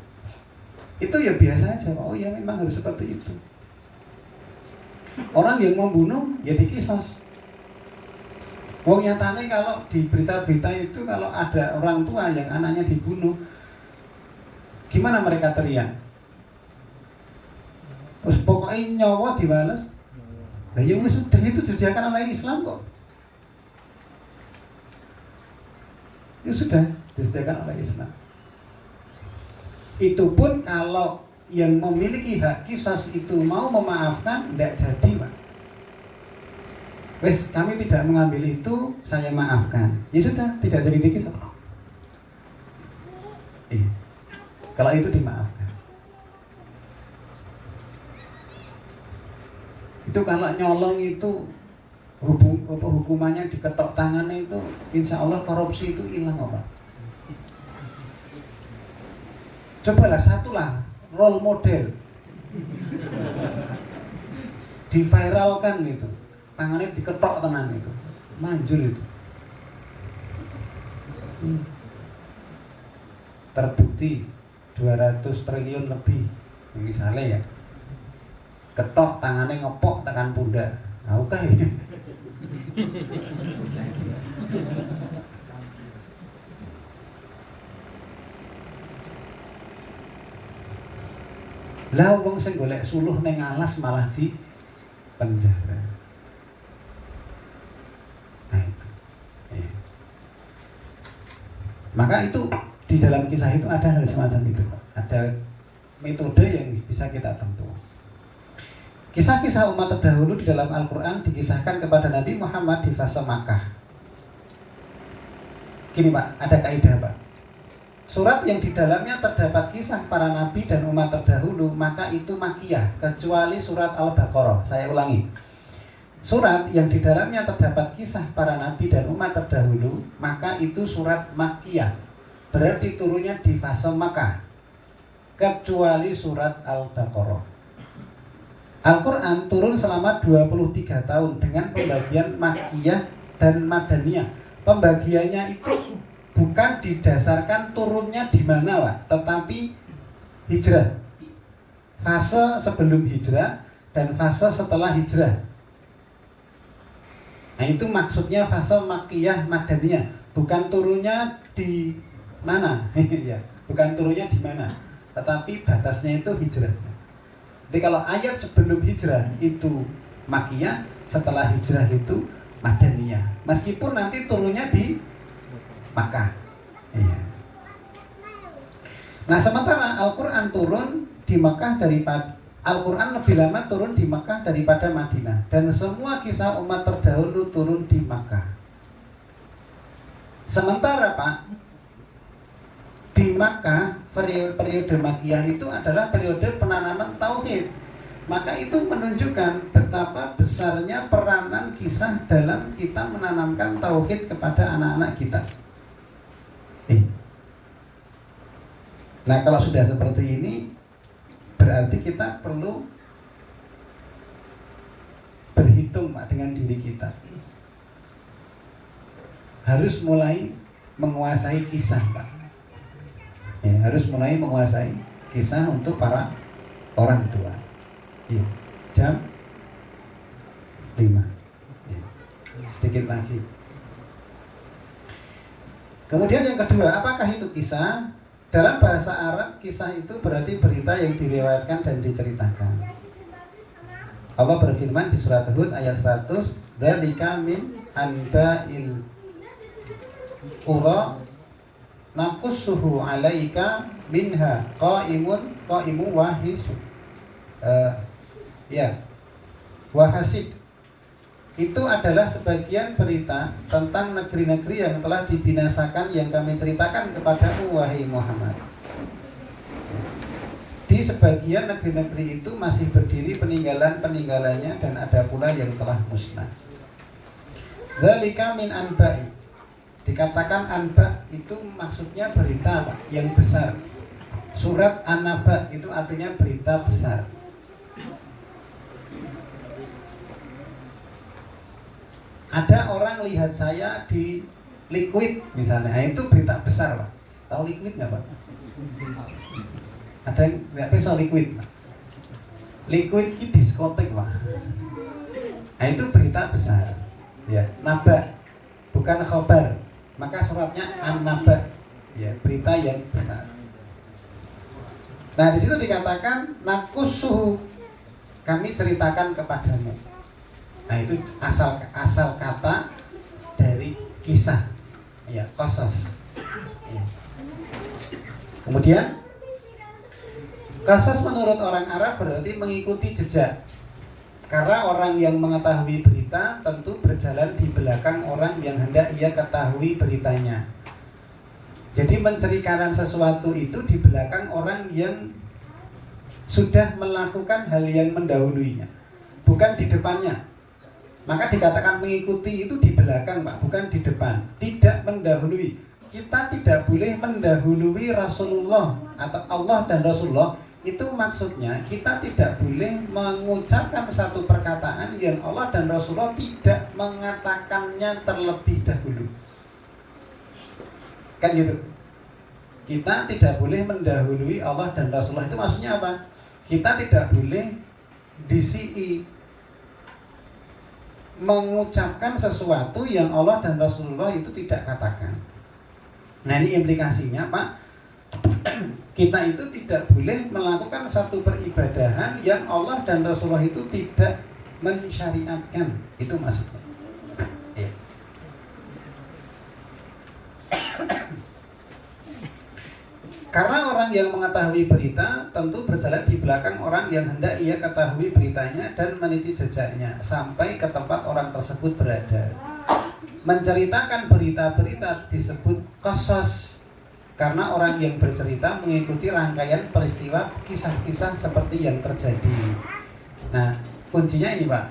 itu ya biasa aja. Oh ya memang harus seperti itu. Orang yang membunuh ya dikisos. Wong nyatanya kalau di berita-berita itu kalau ada orang tua yang anaknya dibunuh, gimana mereka teriak? Terus pokoknya nyawa dibalas. Nah yang sudah itu disediakan oleh Islam kok. Ya sudah disediakan oleh Islam. Itu pun kalau yang memiliki hak qisas itu mau memaafkan, tidak jadi, Pak. Wes, kami tidak mengambil itu, saya maafkan. Ya sudah, tidak jadi dikisah. Kalau itu dimaafkan. Itu kalau nyolong itu hukumannya diketok tangannya itu, insya Allah korupsi itu hilang, Pak. Cobalah satulah role model diviralkan itu, tangannya diketok tenan itu, manjur itu. Terbukti 200 triliun lebih misalnya ya, ketok tangannya ngepok tekan pundak, tahu kah ya? Lah wong sing golek suluh ning alas malah di penjara. Nah itu. Ya. Maka itu di dalam kisah itu ada hal semacam itu. Ada metode yang bisa kita tempuh. Kisah-kisah umat terdahulu di dalam Al-Quran dikisahkan kepada Nabi Muhammad di fase Makkah. Gini Pak, ada kaidah Pak. Surat yang di dalamnya terdapat kisah para nabi dan umat terdahulu, maka itu Makkiyah, kecuali surat Al-Baqarah. Saya ulangi. Surat yang di dalamnya terdapat kisah para nabi dan umat terdahulu, maka itu surat Makkiyah. Berarti turunnya di fase Makkah, kecuali surat Al-Baqarah. Al-Quran turun selama 23 tahun dengan pembagian Makkiyah dan Madaniyah. Pembagiannya itu bukan didasarkan turunnya di mana, Pak, tetapi hijrah. Fase sebelum hijrah dan fase setelah hijrah. Nah, itu maksudnya fase Makkiyah Madaniyah, bukan turunnya di mana. Ya, bukan turunnya di mana, tetapi batasnya itu hijrah. Jadi kalau ayat sebelum hijrah itu Makkiyah, setelah hijrah itu Madaniyah. Meskipun nanti turunnya di Makkah. Iya. Nah, sementara Al-Quran turun di Makkah daripada Al-Quran lebih lama turun di Makkah daripada Madinah, dan semua kisah umat terdahulu turun di Makkah. Sementara Pak, di Makkah periode Makkiyah itu adalah periode penanaman tauhid. Maka itu menunjukkan betapa besarnya peranan kisah dalam kita menanamkan tauhid kepada anak-anak kita. Nah, kalau sudah seperti ini, berarti kita perlu berhitung Pak dengan diri kita. Harus mulai menguasai kisah Pak. Ya, harus mulai menguasai kisah untuk para orang tua. Ya, jam 5. Ya, sedikit lagi. Kemudian yang kedua, apakah itu kisah? Dalam bahasa Arab, kisah itu berarti berita yang direwayatkan dan diceritakan. Allah berfirman di surat Hud ayat 100, "Dzalika min anba'il qura naqussuhu 'alaika minha qa'imun wa hisu." Wa hasid. Itu adalah sebagian berita tentang negeri-negeri yang telah dibinasakan yang kami ceritakan kepadamu, wahai Muhammad. Di sebagian negeri-negeri itu masih berdiri peninggalan-peninggalannya, dan ada pula yang telah musnah. Dzalika min anba'i. Dikatakan anba itu maksudnya berita Pak, yang besar. Surat An-Naba itu artinya berita besar. Ada orang lihat saya di Liquid misalnya, nah, itu berita besar Pak. Tahu Liquid nggak Pak? Ada yang nggak tahu soal Liquid Pak? Liquid ini diskotek Pak. Nah, itu berita besar. Ya, Naba bukan khobar. Maka suratnya An-Naba. Ya, berita yang besar. Nah, di situ dikatakan nakusuhu, kami ceritakan kepadamu. Nah, itu asal kata dari kisah, ya, qasas. Ya. Kemudian Qasas menurut orang Arab berarti mengikuti jejak. Karena orang yang mengetahui berita tentu berjalan di belakang orang yang hendak ia ketahui beritanya. Jadi menceritakan sesuatu itu di belakang orang yang sudah melakukan hal yang mendahuluinya, bukan di depannya. Maka dikatakan mengikuti itu di belakang, Pak, bukan di depan. Tidak mendahului. Kita tidak boleh mendahului Rasulullah atau Allah dan Rasulullah. Itu maksudnya kita tidak boleh mengucapkan satu perkataan yang Allah dan Rasulullah tidak mengatakannya terlebih dahulu. Kan gitu. Kita tidak boleh mendahului Allah dan Rasulullah. Itu maksudnya apa? Kita tidak boleh DCI mengucapkan sesuatu yang Allah dan Rasulullah itu tidak katakan. Nah, ini implikasinya, Pak. Kita itu tidak boleh melakukan satu peribadahan yang Allah dan Rasulullah itu tidak mensyariatkan. Itu maksudnya. Ya. Karena orang yang mengetahui berita tentu berjalan di belakang orang yang hendak ia ketahui beritanya dan meniti jejaknya sampai ke tempat orang tersebut berada. Menceritakan berita-berita disebut qasas. Karena orang yang bercerita mengikuti rangkaian peristiwa kisah-kisah seperti yang terjadi. Nah, kuncinya ini, Pak.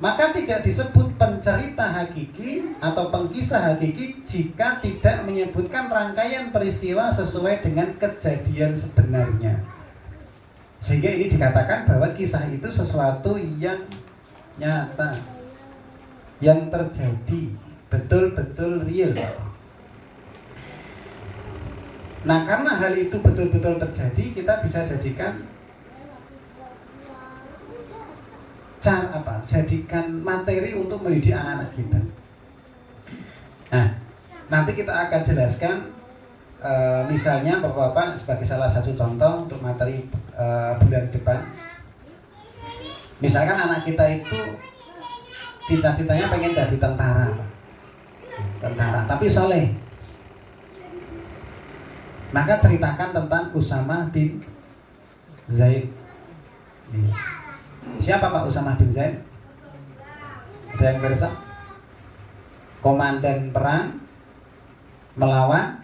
Maka tidak disebut pencerita hakiki atau pengkisah hakiki jika tidak menyebutkan rangkaian peristiwa sesuai dengan kejadian sebenarnya. Sehingga ini dikatakan bahwa kisah itu sesuatu yang nyata, yang terjadi, betul-betul real. Nah, karena hal itu betul-betul terjadi, kita bisa jadikan jadikan materi untuk mendidik anak-anak kita. Nah, nanti kita akan jelaskan misalnya Bapak-bapak sebagai salah satu contoh untuk materi bulan depan. Misalkan anak kita itu cita-citanya pengen jadi tentara, tapi soleh. Maka ceritakan tentang Usama bin Zaid. Siapa Pak Usama bin Zaid? Ada yang bersa? Komandan perang melawan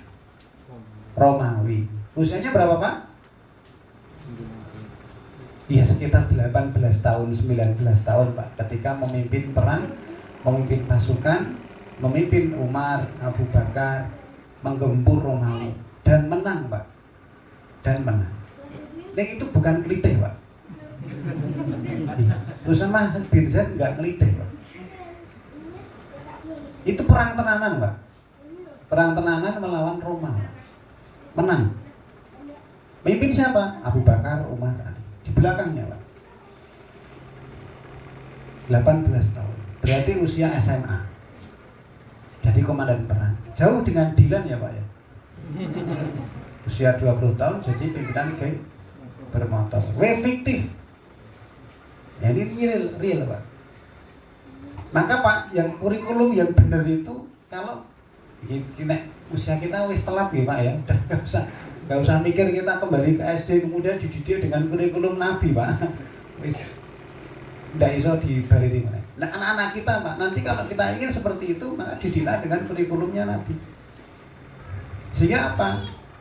Romawi. Usianya berapa, Pak? Iya, sekitar 18 tahun, 19 tahun, Pak. Ketika memimpin perang, memimpin pasukan, memimpin Umar, Abu Bakar, menggempur Romawi. Dan menang, Pak. Dan menang. Dan itu bukan klitih, Pak. Usama bin Zaid nggak klitih, Pak. Itu perang tenanan, Pak. Perang tenanan melawan Roma. Menang. Memimpin siapa? Abu Bakar, Umar, Ali. Di belakangnya, Pak. 18 tahun. Berarti usia SMA. Jadi komandan perang. Jauh dengan Dilan ya, Pak ya. Usia 20 tahun jadi pimpinan geng bermotor. Fiktif. Ya, ini real, Pak. Maka Pak, yang kurikulum yang benar itu kalau usia kita wis telat ya, Pak ya. Udah enggak usah mikir kita kembali ke SD kemudian dididik dengan kurikulum Nabi, Pak. Wis ndak iso dibaleni mana. Nah, anak-anak kita, Pak, nanti kalau kita ingin seperti itu, maka didiklah dengan kurikulumnya Nabi. Sehingga apa?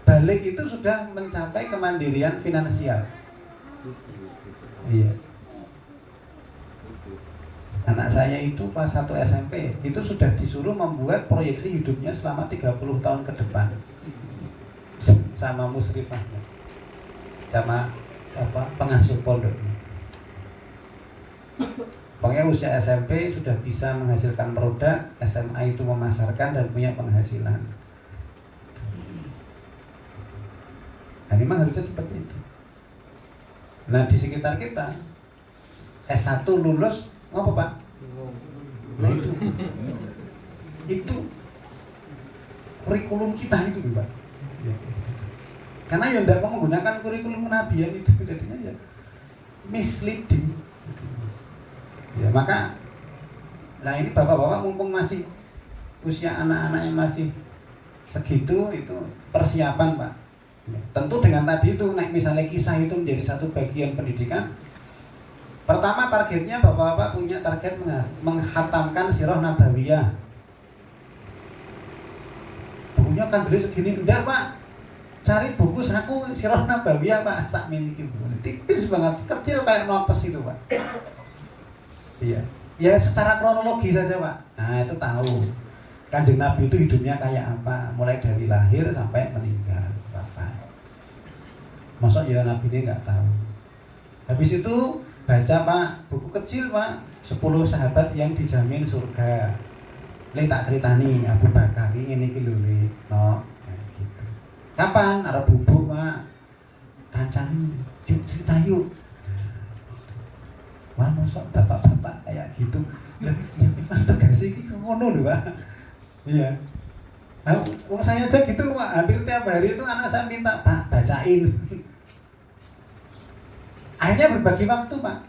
Balik itu sudah mencapai kemandirian finansial. Iya. Anak saya itu kelas 1 SMP, itu sudah disuruh membuat proyeksi hidupnya selama 30 tahun ke depan. Sama musrifahnya. Sama pengasuh pondoknya. Pokoknya usia SMP sudah bisa menghasilkan produk, SMA itu memasarkan dan punya penghasilan. Nah, memang harusnya seperti itu. Nah, di sekitar kita S1 lulus ngapa, Pak? Nah, itu kurikulum kita itu, Pak. Karena ya tidak mau menggunakan kurikulum kenabian itu, jadinya ya misleading. Ya, maka nah ini bapak-bapak mumpung masih usia anak-anak yang masih segitu, itu persiapan, Pak. Ya, tentu dengan tadi itu, misalnya kisah itu menjadi satu bagian pendidikan. Pertama targetnya bapak-bapak punya target menghatamkan Sirah Nabawiyah. Bukunya kan beli segini, enggak pak. Cari buku saku Sirah Nabawiyah pak, sak miliki tipis banget, kecil kayak notes itu pak. Iya, ya secara kronologi saja pak. Nah itu tahu Kanjeng Nabi itu hidupnya kayak apa, mulai dari lahir sampai meninggal bapak. Masa ya Nabi ini nggak tahu. Habis itu baca pak, buku kecil pak, 10 sahabat yang dijamin surga. Le tak ceritani Abu Bakar ini iki lho le, no, gitu. Kapan? Arep bubuk pak, kancane, yuk cerita yuk. Wah masa bapak-bapak kayak gitu. Lah ya memang tegas iki ngono lho pak. Iya. Nah, saya aja gitu pak, hampir tiap hari itu anak saya minta pak bacain. Akhirnya berbagi waktu pak.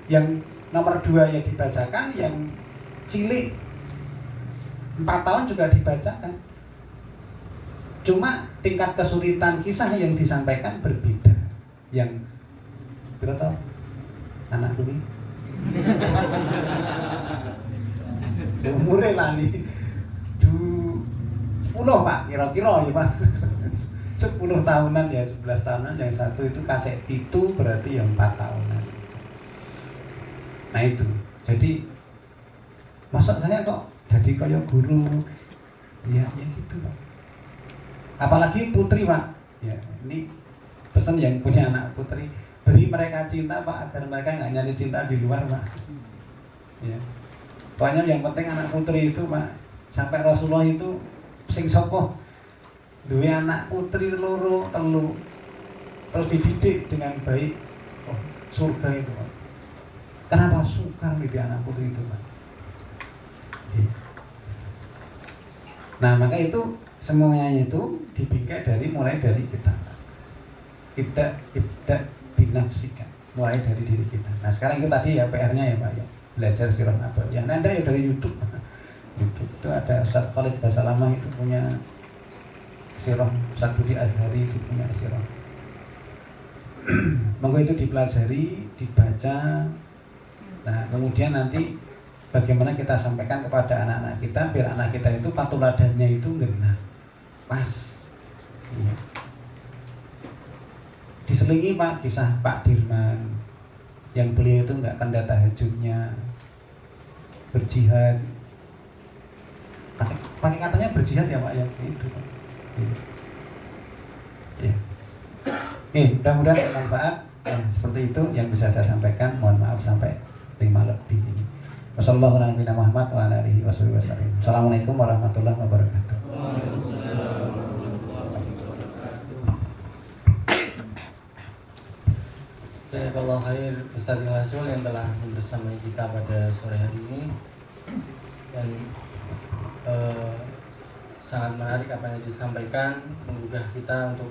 Yang nomor 2 yang dibacakan, yang cilik 4 tahun juga dibacakan. Cuma tingkat kesulitan kisah yang disampaikan berbeda. Yang berapa tahu anak ini? Umurnya lali 10 pak, kira-kira ya pak. 10 tahunan ya, 11 tahunan, yang satu itu kakek itu berarti yang 4 tahunan. Nah itu, jadi masa saya kok jadi kayak guru, ya gitu pak. Apalagi putri pak, ya ini pesan yang punya anak putri, beri mereka cinta pak, agar mereka nggak nyari cinta di luar pak. Ya, pokoknya yang penting anak putri itu pak, sampai Rasulullah itu sing sokoh duwe anak putri telu terus dididik dengan baik, oh, surga itu pak. Kenapa sukar mendidik anak putri itu pak? Nah maka itu semuanya itu dibingkai mulai dari kita. Ibda binafsika, mulai dari diri kita. Nah sekarang itu tadi ya PR-nya ya pak ya, belajar Sirah Nabawiyah. Anda ya dari YouTube. YouTube itu ada Ustaz Khalid Basalamah itu punya Sirah, Ustaz Budi Azhari itu punya Sirah. Monggo itu dipelajari, dibaca. Nah kemudian nanti bagaimana kita sampaikan kepada anak-anak kita, biar anak kita itu patuladannya itu ngena pas. Iya. Diselingi pak kisah Pak Dirman yang beliau itu nggak tanda tahajudnya, berjihad. Pakai katanya berjihad ya pak ya, itu pak. Ya. Oke, mudah-mudahan bermanfaat. Ya, seperti itu yang bisa saya sampaikan. Mohon maaf sampai 5 lebih ini. Wassalamualaikum warahmatullahi wabarakatuh. Jazakallahu khair Ustaz Ilhasul yang telah bersamai kita pada sore hari ini, dan sangat menarik apa yang disampaikan, menggugah kita untuk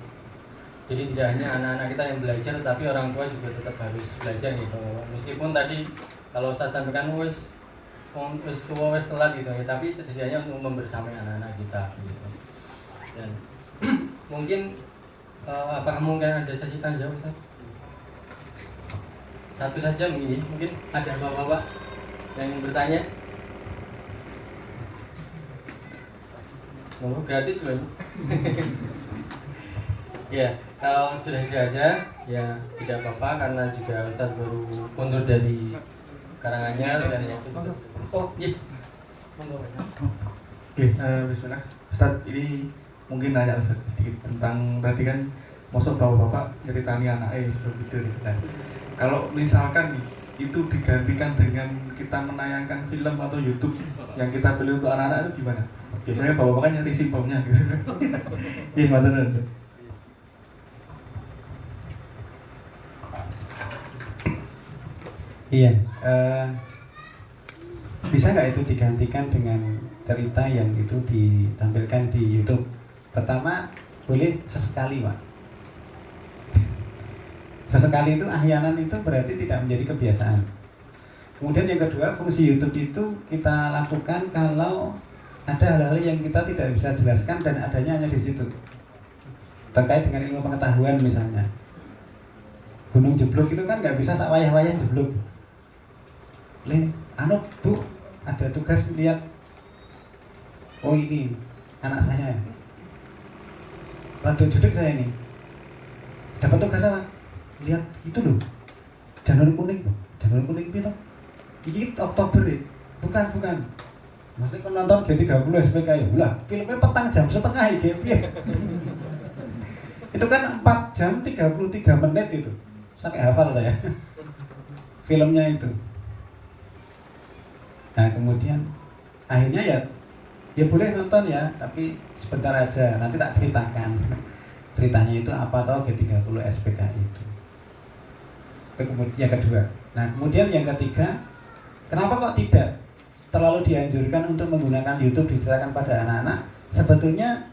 jadi tidak hanya anak-anak kita yang belajar, tapi orang tua juga tetap harus belajar gitu. Meskipun tadi kalau Ustaz sampaikan wis tua wis telat gitu ya, tapi setidaknya untuk membersamai anak-anak kita gitu. Dan mungkin apakah mungkin ada sesi tanya jawab Ustaz? Satu saja mungkin ada bapak-bapak yang bertanya. Oh, gratis loh. Ya, kalau sudah tidak ada ya tidak apa-apa, karena juga Ustaz baru mundur dari Karanganyar dan waktu itu. Oh, iya. Oke, bismillah. Ustaz, ini mungkin nanya Ustaz sedikit tentang tadi kan masuk bapak-bapak nyeritani anaknya sebelum tidur. Nah, kalau misalkan itu digantikan dengan kita menayangkan film atau YouTube yang kita beli untuk anak-anak itu gimana? Biasanya bapak-bapak kan nyari simpelnya gitu. Iya, benar Ustaz. Iya, bisa nggak itu digantikan dengan cerita yang itu ditampilkan di YouTube? Pertama, boleh sesekali pak. Sesekali itu ahyanan itu berarti tidak menjadi kebiasaan. Kemudian yang kedua, fungsi YouTube itu kita lakukan kalau ada hal-hal yang kita tidak bisa jelaskan dan adanya hanya di situ. terkait dengan ilmu pengetahuan misalnya. Gunung jeblok itu kan nggak bisa sak wayah-wayah jeblok. Bu, ada tugas lihat. Oh ini anak saya. Ratu judek saya ini. Dapat tugas apa? Lihat itu loh. Janur kuning loh. Janur kuning itu. Ini Oktober ya. Bukan. Maksudnya kalau nonton G30 SPK ya. Ulah, filmnya petang jam setengah ya. Itu kan 4 jam 33 menit itu. Sampai hafal saya. Filmnya itu. Nah kemudian akhirnya ya boleh nonton ya, tapi sebentar aja, nanti tak ceritakan ceritanya itu apa atau G30 SPK itu. Kemudian yang kedua. Nah kemudian yang ketiga, kenapa kok tidak terlalu dianjurkan untuk menggunakan YouTube diceritakan pada anak-anak? Sebetulnya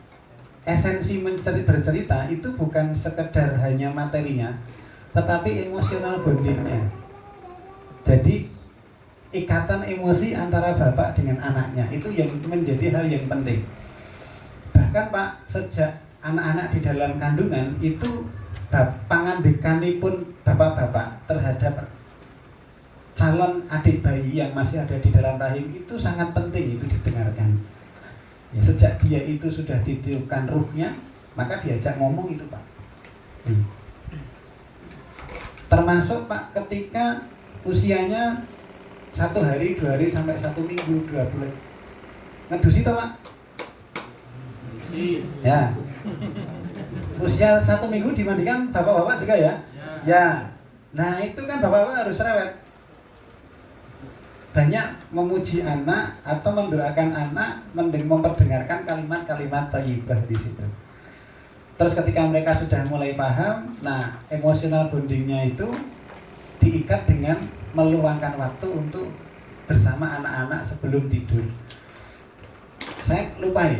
esensi bercerita itu bukan sekedar hanya materinya, tetapi emosional bondingnya. Jadi ikatan emosi antara bapak dengan anaknya itu yang menjadi hal yang penting. Bahkan Pak, sejak anak-anak di dalam kandungan itu pangandikanipun bapak-bapak terhadap calon adik bayi yang masih ada di dalam rahim itu sangat penting, itu didengarkan. Ya, sejak dia itu sudah ditiupkan ruhnya, maka diajak ngomong itu Pak. Termasuk Pak ketika usianya 1 hari, 2 hari, sampai 1 minggu, 2 bulan. Ngedusi toh Pak? Ya. Usia 1 minggu dimandikan bapak-bapak juga ya? Ya. Nah itu kan bapak-bapak harus rewet. Banyak memuji anak atau mendoakan anak, memperdengarkan kalimat-kalimat thayyibah di situ. Terus ketika mereka sudah mulai paham, nah emosional bondingnya itu diikat dengan meluangkan waktu untuk bersama anak-anak sebelum tidur. Saya lupa ya,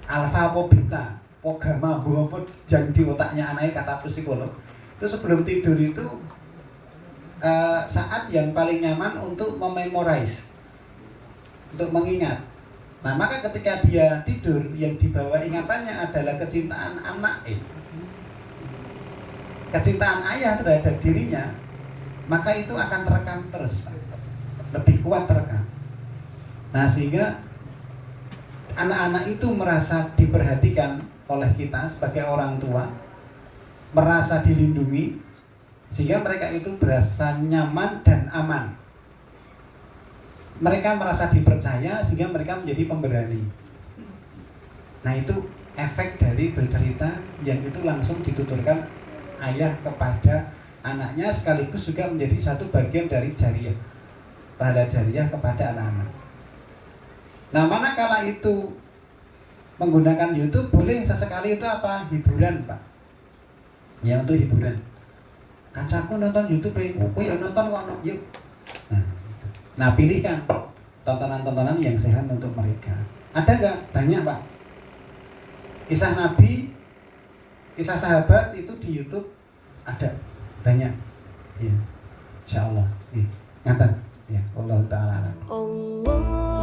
alfa apa beta, apa gamma, apa yang di otaknya anaknya kata psikolog. Itu sebelum tidur itu saat yang paling nyaman untuk mememorize, untuk mengingat. Nah maka ketika dia tidur, yang dibawa ingatannya adalah kecintaan anak, kecintaan ayah terhadap dirinya, maka itu akan terekam terus, lebih kuat terekam. Nah sehingga anak-anak itu merasa diperhatikan oleh kita sebagai orang tua, merasa dilindungi, sehingga mereka itu berasa nyaman dan aman. Mereka merasa dipercaya sehingga mereka menjadi pemberani. Nah itu efek dari bercerita yang itu langsung dituturkan ayah kepada anaknya, sekaligus juga menjadi satu bagian dari jariyah, pahala jariyah kepada anak-anak. Nah manakala itu menggunakan YouTube, boleh sesekali itu apa? Hiburan Pak. Ya untuk hiburan. Kancaku nonton YouTube, aku ya nonton kok, yuk. Nah pilihkan tontonan-tontonan yang sehat untuk mereka. Ada nggak? Banyak Pak. Kisah Nabi, kisah sahabat itu di YouTube ada. Banyak, ya, insyaallah, ya, ngaten, ya, Allah Taala. Allah